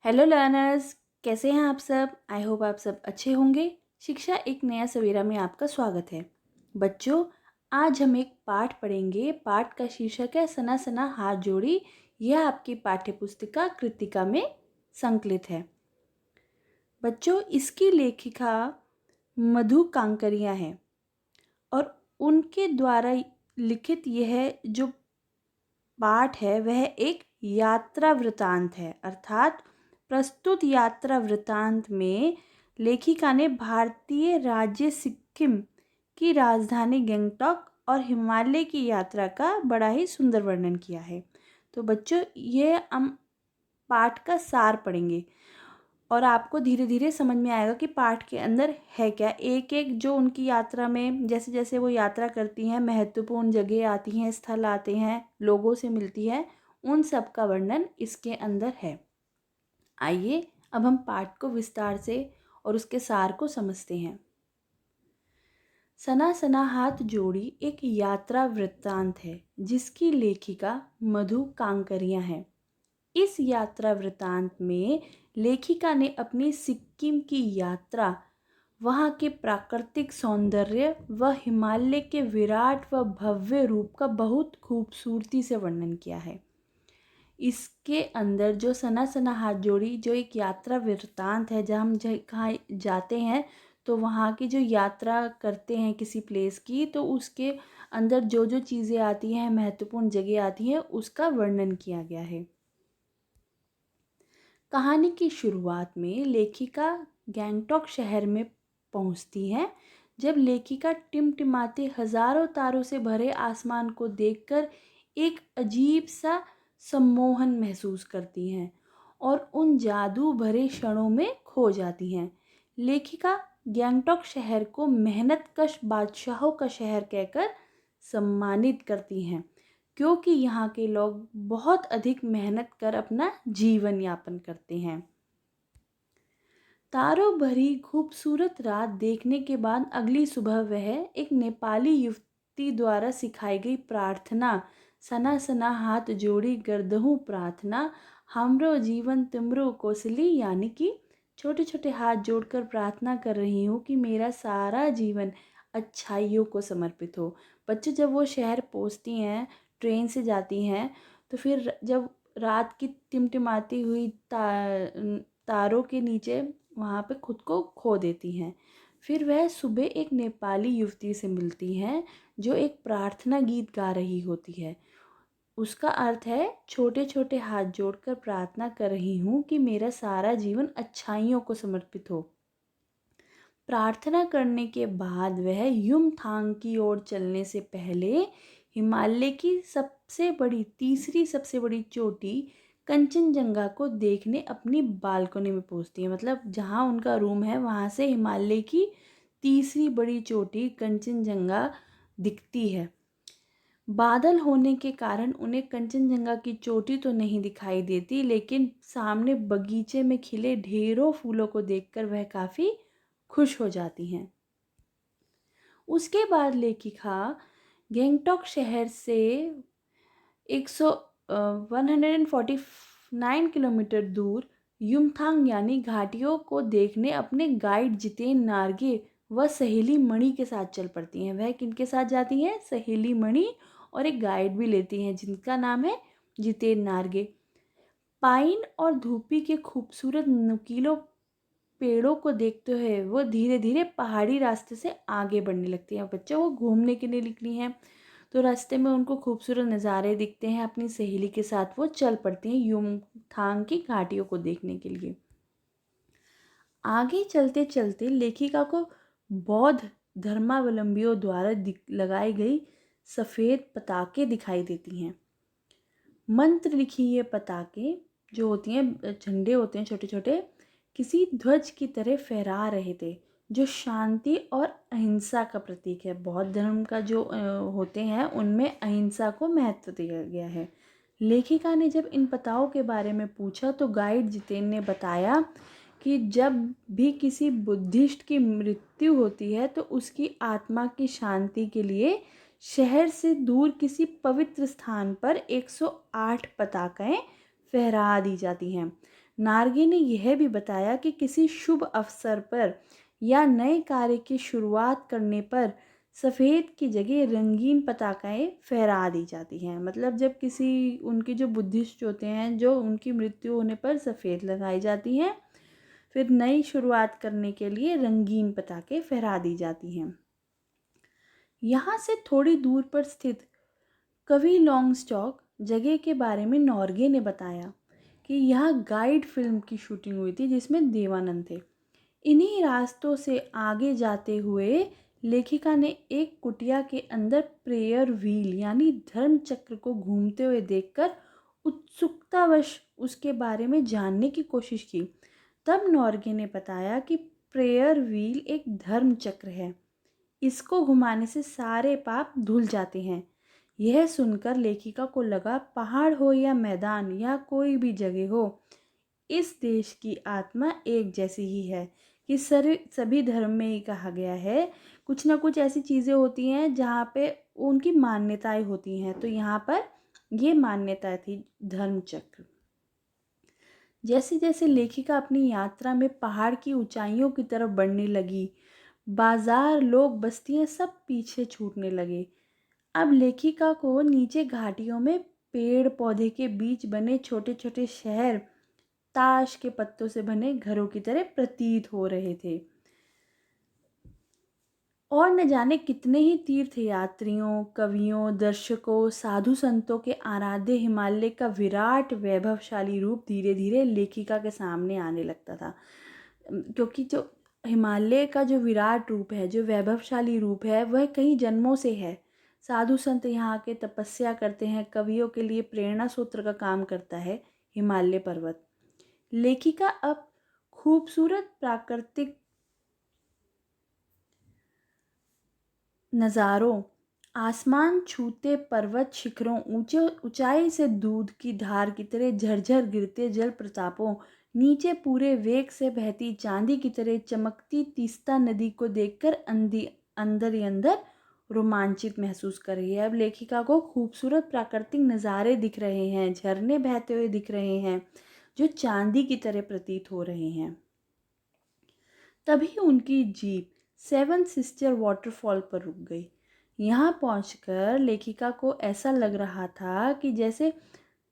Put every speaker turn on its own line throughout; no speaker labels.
Hello learners, कैसे हैं आप सब। आई होप आप सब अच्छे होंगे। शिक्षा एक नया सवेरा में आपका स्वागत है। बच्चों, आज हम एक पाठ पढ़ेंगे। पाठ का शीर्षक है सना सना हाथ जोड़ी। यह आपकी पाठ्य पुस्तिका कृतिका में संकलित है। बच्चों, इसकी लेखिका मधु कांकरिया है और उनके द्वारा लिखित यह जो पाठ है वह एक यात्रा वृतांत है। अर्थात प्रस्तुत यात्रा वृतांत में लेखिका ने भारतीय राज्य सिक्किम की राजधानी गंगटोक और हिमालय की यात्रा का बड़ा ही सुंदर वर्णन किया है। तो बच्चों, ये हम पाठ का सार पढ़ेंगे और आपको धीरे धीरे समझ में आएगा कि पाठ के अंदर है क्या। एक एक जो उनकी यात्रा में जैसे जैसे वो यात्रा करती हैं, महत्वपूर्ण जगह आती हैं, स्थल आते हैं, लोगों से मिलती है, उन सब का वर्णन इसके अंदर है। आइए अब हम पाठ को विस्तार से और उसके सार को समझते हैं। सना सना हाथ जोड़ी एक यात्रा वृत्तांत है जिसकी लेखिका मधु कांकरिया है। इस यात्रा वृतांत में लेखिका ने अपनी सिक्किम की यात्रा, वहाँ के प्राकृतिक सौंदर्य व हिमालय के विराट व भव्य रूप का बहुत खूबसूरती से वर्णन किया है। इसके अंदर जो सना सना हाथ जोड़ी जो एक यात्रा वृतांत है, जब हम कहाँ जाते हैं तो वहाँ की जो यात्रा करते हैं किसी प्लेस की, तो उसके अंदर जो जो चीज़ें आती हैं, महत्वपूर्ण जगह आती हैं, उसका वर्णन किया गया है। कहानी की शुरुआत में लेखिका गंगटोक शहर में पहुंचती है। जब लेखिका टिमटिमाते हजारों तारों से भरे आसमान को देखकर एक अजीब सा सम्मोहन महसूस करती हैं और उन जादू भरे क्षणों में खो जाती हैं। लेखिका गंगटोक शहर को मेहनतकश बादशाहों का शहर कहकर सम्मानित करती हैं, क्योंकि यहाँ के लोग बहुत अधिक मेहनत कर अपना जीवन यापन करते हैं। तारों भरी खूबसूरत रात देखने के बाद अगली सुबह वह एक नेपाली युवती द्वारा सिखाई गई प्रार्थना, सना सना हाथ जोड़ी गर्दहूँ प्रार्थना, हमरो जीवन तिमरो कोसली, यानी कि छोटे छोटे हाथ जोड़कर प्रार्थना कर रही हूँ कि मेरा सारा जीवन अच्छाइयों को समर्पित हो। बच्चे, जब वो शहर पहुँचती हैं, ट्रेन से जाती हैं, तो फिर जब रात की टिमटिमाती हुई तारों के नीचे वहाँ पे खुद को खो देती हैं। फिर वह सुबह एक नेपाली युवती से मिलती हैं जो एक प्रार्थना गीत गा रही होती है। उसका अर्थ है, छोटे छोटे हाथ जोड़कर प्रार्थना कर रही हूँ कि मेरा सारा जीवन अच्छाइयों को समर्पित हो। प्रार्थना करने के बाद वह युमथांग की ओर चलने से पहले हिमालय की तीसरी सबसे बड़ी चोटी कंचनजंगा को देखने अपनी बालकनी में पहुंचती है। मतलब जहां उनका रूम है वहां से हिमालय की तीसरी बड़ी चोटी कंचनजंगा दिखती है। बादल होने के कारण उन्हें कंचनजंगा की चोटी तो नहीं दिखाई देती, लेकिन सामने बगीचे में खिले ढेरों फूलों को देखकर वह काफ़ी खुश हो जाती हैं। उसके बाद लेखिका गंगटोक शहर से 149 किलोमीटर दूर युमथांग यानी घाटियों को देखने अपने गाइड जितेन नार्गे व सहेली मणि के साथ चल पड़ती हैं। वह किनके साथ जाती हैं? सहेली मणि और एक गाइड भी लेती हैं जिनका नाम है जितेन नार्गे। पाइन और धूपी के खूबसूरत नुकीलों पेड़ों को देखते हुए वो धीरे धीरे पहाड़ी रास्ते से आगे बढ़ने लगती हैं। बच्चों, वो घूमने के लिए निकली हैं तो रास्ते में उनको खूबसूरत नज़ारे दिखते हैं। अपनी सहेली के साथ वो चल पड़ती हैं युमथांग की घाटियों को देखने के लिए। आगे चलते चलते लेखिका को बौद्ध धर्मावलंबियों द्वारा लगाई गई सफ़ेद पताके दिखाई देती हैं। मंत्र लिखी ये पताके जो होती हैं, झंडे होते हैं छोटे छोटे, किसी ध्वज की तरह फहरा रहे थे, जो शांति और अहिंसा का प्रतीक है। बौद्ध धर्म का जो होते हैं उनमें अहिंसा को महत्व दिया गया है। लेखिका ने जब इन पताओं के बारे में पूछा तो गाइड जितेन ने बताया कि जब भी किसी बुद्धिस्ट की मृत्यु होती है तो उसकी आत्मा की शांति के लिए शहर से दूर किसी पवित्र स्थान पर 108 पताकाएं फहरा दी जाती हैं। नार्गे ने यह भी बताया कि किसी शुभ अवसर पर या नए कार्य की शुरुआत करने पर सफ़ेद की जगह रंगीन पताकाएं फहरा दी जाती हैं। मतलब जब किसी उनके जो बुद्धिस्ट होते हैं, जो उनकी मृत्यु होने पर सफ़ेद लगाई जाती हैं, फिर नई शुरुआत करने के लिए रंगीन पताके फहरा दी जाती हैं। यहाँ से थोड़ी दूर पर स्थित कवि लॉन्गस्टॉक जगह के बारे में नॉर्गे ने बताया कि यहाँ गाइड फिल्म की शूटिंग हुई थी जिसमें देवानंद थे। इन्हीं रास्तों से आगे जाते हुए लेखिका ने एक कुटिया के अंदर प्रेयर व्हील यानी धर्म चक्र को घूमते हुए देखकर उत्सुकतावश उसके बारे में जानने की कोशिश की। तब नॉर्गे ने बताया कि प्रेयर व्हील एक धर्म चक्र है, इसको घुमाने से सारे पाप धुल जाते हैं। यह सुनकर लेखिका को लगा पहाड़ हो या मैदान या कोई भी जगह हो, इस देश की आत्मा एक जैसी ही है कि सभी धर्म में ही कहा गया है कुछ ना कुछ ऐसी चीज़ें होती हैं जहाँ पे उनकी मान्यताएं होती हैं। तो यहाँ पर ये मान्यता थी धर्म चक्र। जैसे जैसे लेखिका अपनी यात्रा में पहाड़ की ऊंचाइयों की तरफ बढ़ने लगी, बाजार, लोग, बस्तियां सब पीछे छूटने लगे। अब लेखिका को नीचे घाटियों में पेड़ पौधे के बीच बने छोटे छोटे शहर ताश के पत्तों से बने घरों की तरह प्रतीत हो रहे थे। और न जाने कितने ही तीर्थ यात्रियों, कवियों, दर्शकों, साधु संतों के आराध्य हिमालय का विराट वैभवशाली रूप धीरे धीरे लेखिका के सामने आने लगता था। क्योंकि जो हिमालय का जो विराट रूप है, जो वैभवशाली रूप है, वह कई जन्मों से है। साधु संत यहाँ के तपस्या करते हैं, कवियों के लिए प्रेरणा सूत्र का काम करता है हिमालय पर्वत। लेखिका अब खूबसूरत प्राकृतिक नज़ारों, आसमान छूते पर्वत शिखरों, ऊंचे ऊंचाई से दूध की धार की तरह झरझर गिरते जल प्रतापों, नीचे पूरे वेग से बहती चांदी की तरह चमकती तीस्ता नदी को देखकर अंदर ही अंदर रोमांचित महसूस कर रही है। अब लेखिका को खूबसूरत प्राकृतिक नज़ारे दिख रहे हैं, झरने बहते हुए दिख रहे हैं जो चांदी की तरह प्रतीत हो रहे हैं। तभी उनकी जीप सेवन सिस्टर वाटरफॉल पर रुक गई। यहाँ पहुंचकर लेखिका को ऐसा लग रहा था कि जैसे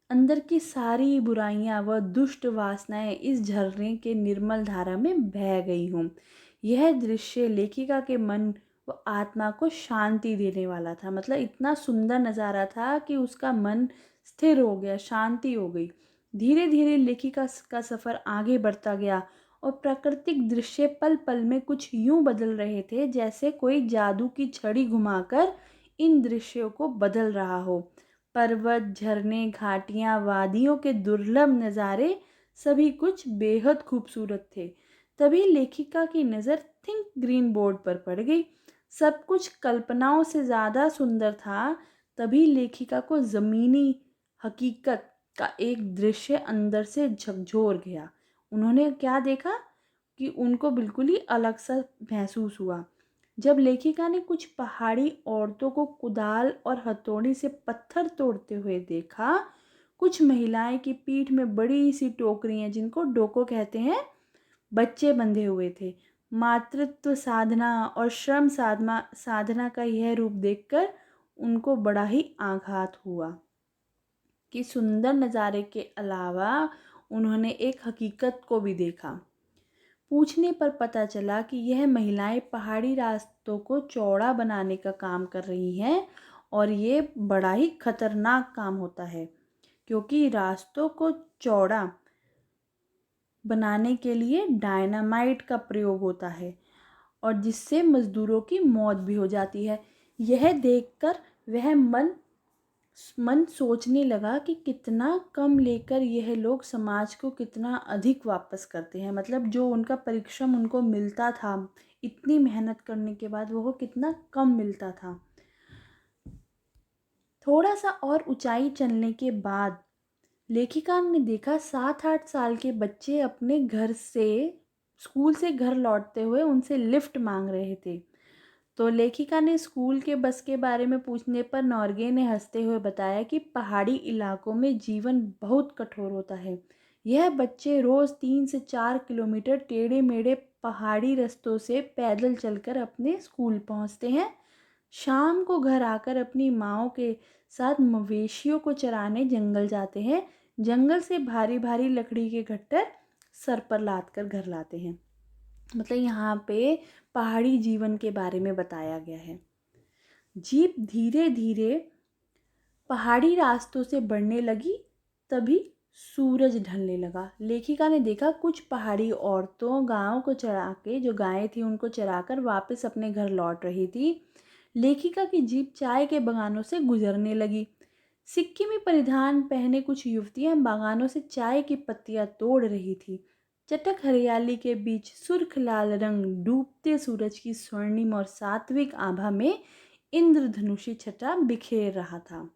अंदर की सारी बुराइयां व दुष्ट वासनाएं इस झरने के निर्मल धारा में बह गई हों। यह दृश्य लेखिका के मन व आत्मा को शांति देने वाला था। मतलब इतना सुंदर नज़ारा था कि उसका मन स्थिर हो गया, शांति हो गई। धीरे धीरे लेखिका का सफ़र आगे बढ़ता गया और प्राकृतिक दृश्य पल पल में कुछ यूं बदल रहे थे जैसे कोई जादू की छड़ी घुमाकर इन दृश्यों को बदल रहा हो। पर्वत, झरने, घाटियाँ, वादियों के दुर्लभ नज़ारे सभी कुछ बेहद खूबसूरत थे। तभी लेखिका की नज़र थिंक ग्रीन बोर्ड पर पड़ गई। सब कुछ कल्पनाओं से ज़्यादा सुंदर था। तभी लेखिका को ज़मीनी हकीकत का एक दृश्य अंदर से झकझोर गया। उन्होंने क्या देखा कि उनको बिल्कुल ही अलग सा महसूस हुआ जब लेखिका ने कुछ पहाड़ी औरतों को कुदाल और हथौड़ी से पत्थर तोड़ते हुए देखा। कुछ महिलाएं की पीठ में बड़ी सी टोकरियां, जिनको डोको कहते हैं, बच्चे बंधे हुए थे। मातृत्व साधना और श्रम साधना का यह रूप देखकर उनको बड़ा ही आघात हुआ कि सुंदर नज़ारे के अलावा उन्होंने एक हकीकत को भी देखा। पूछने पर पता चला कि यह महिलाएं पहाड़ी रास्तों को चौड़ा बनाने का काम कर रही हैं और ये बड़ा ही खतरनाक काम होता है क्योंकि रास्तों को चौड़ा बनाने के लिए डायनामाइट का प्रयोग होता है और जिससे मजदूरों की मौत भी हो जाती है। यह देखकर वह मन सोचने लगा कि कितना कम लेकर यह लोग समाज को कितना अधिक वापस करते हैं। मतलब जो उनका परिश्रम उनको मिलता था इतनी मेहनत करने के बाद वो कितना कम मिलता था। थोड़ा सा और ऊंचाई चलने के बाद लेखिका ने देखा 7-8 साल के बच्चे अपने स्कूल से घर लौटते हुए उनसे लिफ्ट मांग रहे थे। तो लेखिका ने स्कूल के बस के बारे में पूछने पर नॉर्गे ने हंसते हुए बताया कि पहाड़ी इलाकों में जीवन बहुत कठोर होता है। यह बच्चे रोज़ 3 से 4 किलोमीटर टेढ़े मेढ़े पहाड़ी रास्तों से पैदल चलकर अपने स्कूल पहुंचते हैं। शाम को घर आकर अपनी माँओं के साथ मवेशियों को चराने जंगल जाते हैं। जंगल से भारी भारी लकड़ी के गट्ठर सर पर लाद कर घर लाते हैं। मतलब यहाँ पे पहाड़ी जीवन के बारे में बताया गया है। जीप धीरे धीरे पहाड़ी रास्तों से बढ़ने लगी, तभी सूरज ढलने लगा। लेखिका ने देखा कुछ पहाड़ी औरतों गायों को चरा के, जो गायें थी उनको चराकर वापस अपने घर लौट रही थी। लेखिका की जीप चाय के बागानों से गुजरने लगी। सिक्किमी परिधान पहने कुछ युवतियां बागानों से चाय की पत्तियां तोड़ रही थी। चटक हरियाली के बीच सुर्ख लाल रंग डूबते सूरज की स्वर्णिम और सात्विक आभा में इंद्रधनुषी छटा बिखेर रहा था।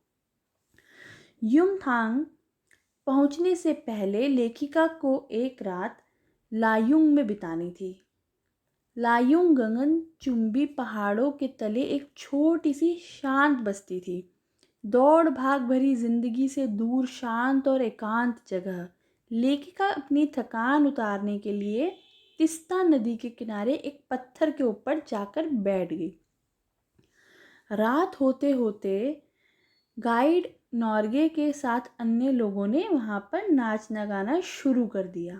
युमथांग पहुंचने से पहले लेखिका को एक रात लायुंग में बितानी थी। लायुंग गगन चुंबी पहाड़ों के तले एक छोटी सी शांत बस्ती थी। दौड़ भाग भरी जिंदगी से दूर शांत और एकांत जगह। लेखिका अपनी थकान उतारने के लिए तिस्ता नदी के किनारे एक पत्थर के ऊपर जाकर बैठ गई। रात होते होते गाइड नॉर्गे के साथ अन्य लोगों ने वहाँ पर नाचना गाना शुरू कर दिया।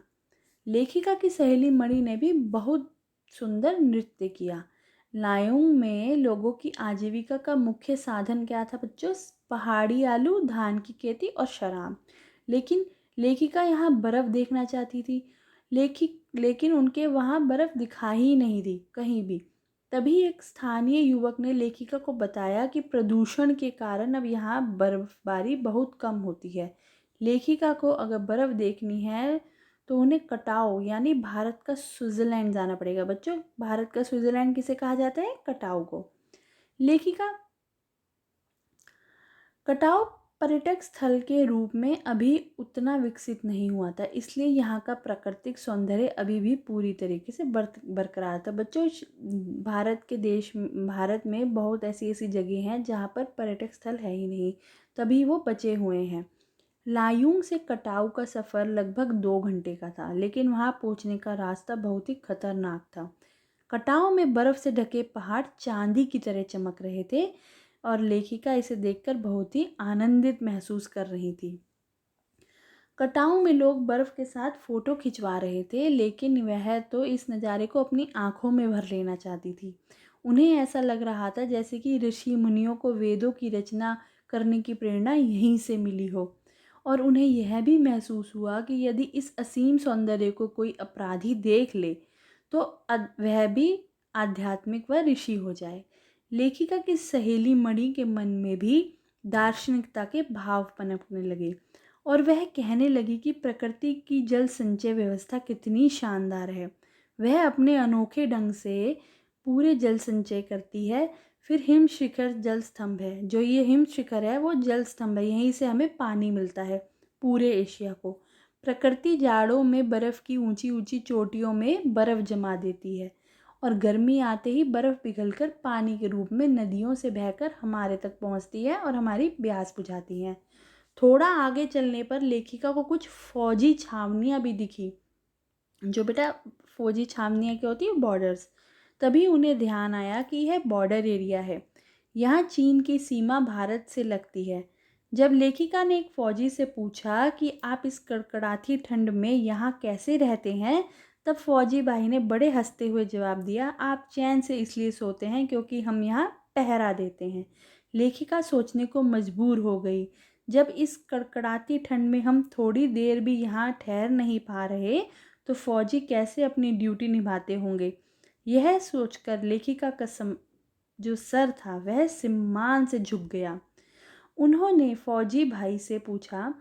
लेखिका की सहेली मणि ने भी बहुत सुंदर नृत्य किया। लायोंग में लोगों की आजीविका का मुख्य साधन क्या था बच्चों? पहाड़ी आलू, धान की खेती और शराब। लेकिन लेखिका यहाँ बर्फ़ देखना चाहती थी। लेकिन उनके वहाँ बर्फ़ दिखाई ही नहीं दी कहीं भी। तभी एक स्थानीय युवक ने लेखिका को बताया कि प्रदूषण के कारण अब यहाँ बर्फबारी बहुत कम होती है। लेखिका को अगर बर्फ़ देखनी है तो उन्हें कटाओ यानी भारत का स्विट्ज़रलैंड जाना पड़ेगा बच्चों। भारत का स्विट्ज़रलैंड किसे कहा जाता है? कटाओ को। लेखिका कटाओ पर्यटक स्थल के रूप में अभी उतना विकसित नहीं हुआ था, इसलिए यहाँ का प्राकृतिक सौंदर्य अभी भी पूरी तरीके से बरकरार था। बच्चों, भारत में बहुत ऐसी ऐसी जगह हैं जहाँ पर पर्यटक स्थल है ही नहीं, तभी वो बचे हुए हैं। लायुंग से कटाऊ का सफ़र लगभग 2 घंटे का था, लेकिन वहाँ पहुँचने का रास्ता बहुत ही खतरनाक था। कटाऊ में बर्फ़ से ढके पहाड़ चांदी की तरह चमक रहे थे और लेखिका इसे देखकर बहुत ही आनंदित महसूस कर रही थी। कटाऊ में लोग बर्फ़ के साथ फ़ोटो खिंचवा रहे थे, लेकिन वह तो इस नज़ारे को अपनी आँखों में भर लेना चाहती थी। उन्हें ऐसा लग रहा था जैसे कि ऋषि मुनियों को वेदों की रचना करने की प्रेरणा यहीं से मिली हो। और उन्हें यह भी महसूस हुआ कि यदि इस असीम सौंदर्य को कोई अपराधी देख ले तो वह भी आध्यात्मिक व ऋषि हो जाए। लेखिका की सहेली मणि के मन में भी दार्शनिकता के भाव पनपने लगे और वह कहने लगी कि प्रकृति की जल संचय व्यवस्था कितनी शानदार है। वह अपने अनोखे ढंग से पूरे जल संचय करती है। फिर हिम शिखर जल स्तंभ है, जो ये हिम शिखर है वो जल स्तंभ है, यहीं से हमें पानी मिलता है पूरे एशिया को। प्रकृति जाड़ों में बर्फ़ की ऊंची ऊंची चोटियों में बर्फ़ जमा देती है और गर्मी आते ही बर्फ़ पिघलकर पानी के रूप में नदियों से बहकर हमारे तक पहुंचती है और हमारी प्यास बुझाती है। थोड़ा आगे चलने पर लेखिका को कुछ फौजी छावनियाँ भी दिखी। जो बेटा फौजी छावनियाँ क्या होती है? बॉर्डर्स। तभी उन्हें ध्यान आया कि यह बॉर्डर एरिया है, यहाँ चीन की सीमा भारत से लगती है। जब लेखिका ने एक फौजी से पूछा कि आप इस कड़कड़ाती ठंड में यहाँ कैसे रहते हैं, तब फौजी भाई ने बड़े हंसते हुए जवाब दिया, आप चैन से इसलिए सोते हैं क्योंकि हम यहाँ पहरा देते हैं। लेखिका सोचने को मजबूर हो गई, जब इस कड़कड़ाती ठंड में हम थोड़ी देर भी यहाँ ठहर नहीं पा रहे तो फौजी कैसे अपनी ड्यूटी निभाते होंगे। यह सोचकर लेखिका का जो सर था वह सम्मान से झुक गया। उन्होंने फौजी भाई से पूछा,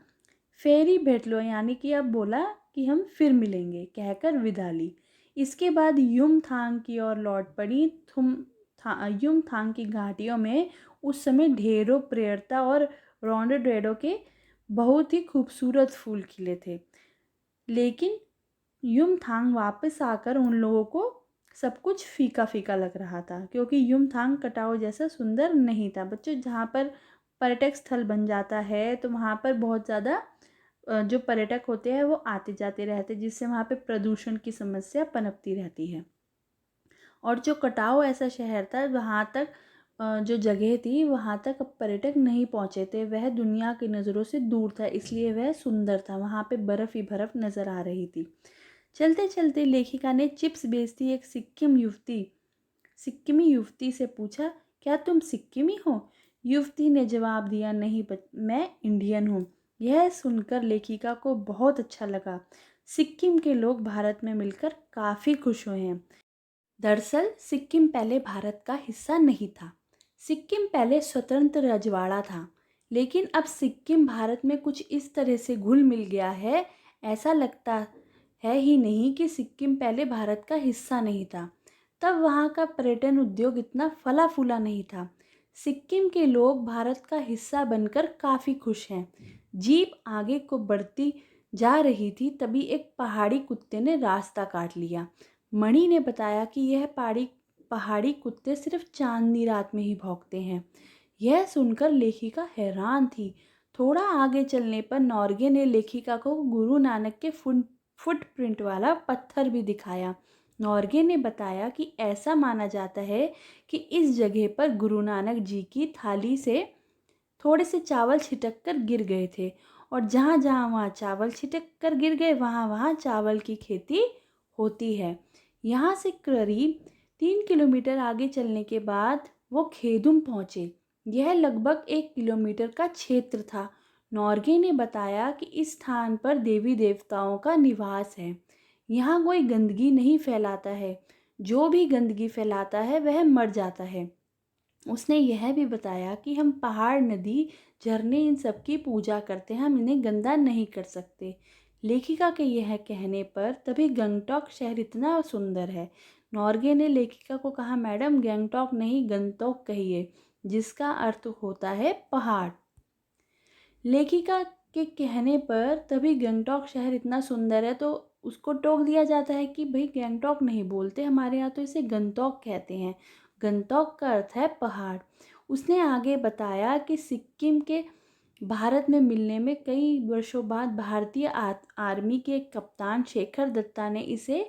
फेरी भेट लो, यानी कि अब बोला कि हम फिर मिलेंगे, कहकर विदा ली। इसके बाद युमथांग की ओर लौट पड़ी। युमथांग की घाटियों में उस समय ढेरों प्रेरता और रोडोडेंड्रोन के बहुत ही खूबसूरत फूल खिले थे। लेकिन युमथांग वापस आकर उन लोगों को सब कुछ फीका फीका लग रहा था, क्योंकि युमथांग कटाओ जैसा सुंदर नहीं था। बच्चों, जहाँ पर पर्यटक स्थल बन जाता है तो वहाँ पर बहुत ज़्यादा जो पर्यटक होते हैं वो आते जाते रहते, जिससे वहाँ पे प्रदूषण की समस्या पनपती रहती है। और जो कटाव ऐसा शहर था, वहाँ तक जो जगह थी वहाँ तक अब पर्यटक नहीं पहुँचे थे। वह दुनिया की नज़रों से दूर था, इसलिए वह सुंदर था। वहाँ पे बर्फ़ ही बर्फ़ नज़र आ रही थी। चलते चलते लेखिका ने चिप्स बेचती एक सिक्किमी युवती से पूछा, क्या तुम सिक्किमी हो? युवती ने जवाब दिया, नहीं मैं इंडियन हूँ। यह सुनकर लेखिका को बहुत अच्छा लगा। सिक्किम के लोग भारत में मिलकर काफ़ी खुश हुए हैं। दरअसल सिक्किम पहले भारत का हिस्सा नहीं था। सिक्किम पहले स्वतंत्र रजवाड़ा था, लेकिन अब सिक्किम भारत में कुछ इस तरह से घुल मिल गया है, ऐसा लगता है ही नहीं कि सिक्किम पहले भारत का हिस्सा नहीं था। तब वहाँ का पर्यटन उद्योग इतना फला फूला नहीं था। सिक्किम के लोग भारत का हिस्सा बनकर काफ़ी खुश हैं। जीप आगे को बढ़ती जा रही थी, तभी एक पहाड़ी कुत्ते ने रास्ता काट लिया। मणि ने बताया कि यह पहाड़ी कुत्ते सिर्फ चांदनी रात में ही भौंकते हैं। यह सुनकर लेखिका हैरान थी। थोड़ा आगे चलने पर नौरगे ने लेखिका को गुरु नानक के फुटप्रिंट वाला पत्थर भी दिखाया। नौरगे ने बताया कि ऐसा माना जाता है कि इस जगह पर गुरु नानक जी की थाली से थोड़े से चावल छिटक कर गिर गए थे, और जहाँ जहाँ वहाँ चावल छिटक कर गिर गए वहाँ वहाँ चावल की खेती होती है। यहाँ से करीब 3 किलोमीटर आगे चलने के बाद वो खेदुम पहुँचे। यह लगभग 1 किलोमीटर का क्षेत्र था। नौरगे ने बताया कि इस स्थान पर देवी देवताओं का निवास है। यहाँ कोई गंदगी नहीं फैलाता है। जो भी गंदगी फैलाता है वह मर जाता है। उसने यह भी बताया कि हम पहाड़, नदी, झरने इन सब की पूजा करते हैं, हम इन्हें गंदा नहीं कर सकते। लेखिका के यह कहने पर तभी गंगटोक शहर इतना सुंदर है। नॉर्गे ने लेखिका को कहा, मैडम गंगटोक नहीं गंगटोक कहिए, जिसका अर्थ होता है पहाड़। लेखिका के कहने पर तभी गंगटोक शहर इतना सुंदर है तो उसको टोक दिया जाता है कि भाई गंगटोक नहीं बोलते, हमारे यहाँ तो इसे गंगटोक कहते हैं। गंगटोक का अर्थ है पहाड़। उसने आगे बताया कि सिक्किम के भारत में मिलने में कई वर्षों बाद भारतीय आर्मी के कप्तान शेखर दत्ता ने इसे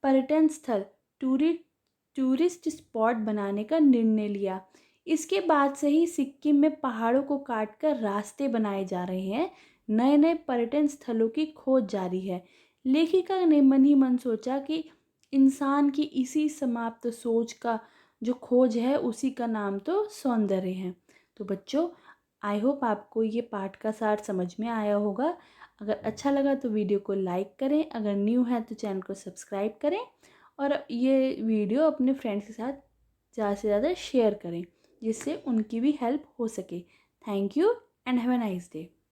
पर्यटन स्थल टूरिस्ट स्पॉट बनाने का निर्णय लिया। इसके बाद से ही सिक्किम में पहाड़ों को काटकर रास्ते बनाए जा रहे हैं। नए नए पर्यटन स्थलों की खोज जारी है। लेखिका ने मन ही मन सोचा कि इंसान की इसी समाप्त सोच का जो खोज है उसी का नाम तो सौंदर्य है। तो बच्चों, आई होप आपको ये पाठ का सार समझ में आया होगा। अगर अच्छा लगा तो वीडियो को लाइक करें, अगर न्यू है तो चैनल को सब्सक्राइब करें, और ये वीडियो अपने फ्रेंड्स के साथ ज़्यादा से ज़्यादा शेयर करें, जिससे उनकी भी हेल्प हो सके। Thank you and have a nice day.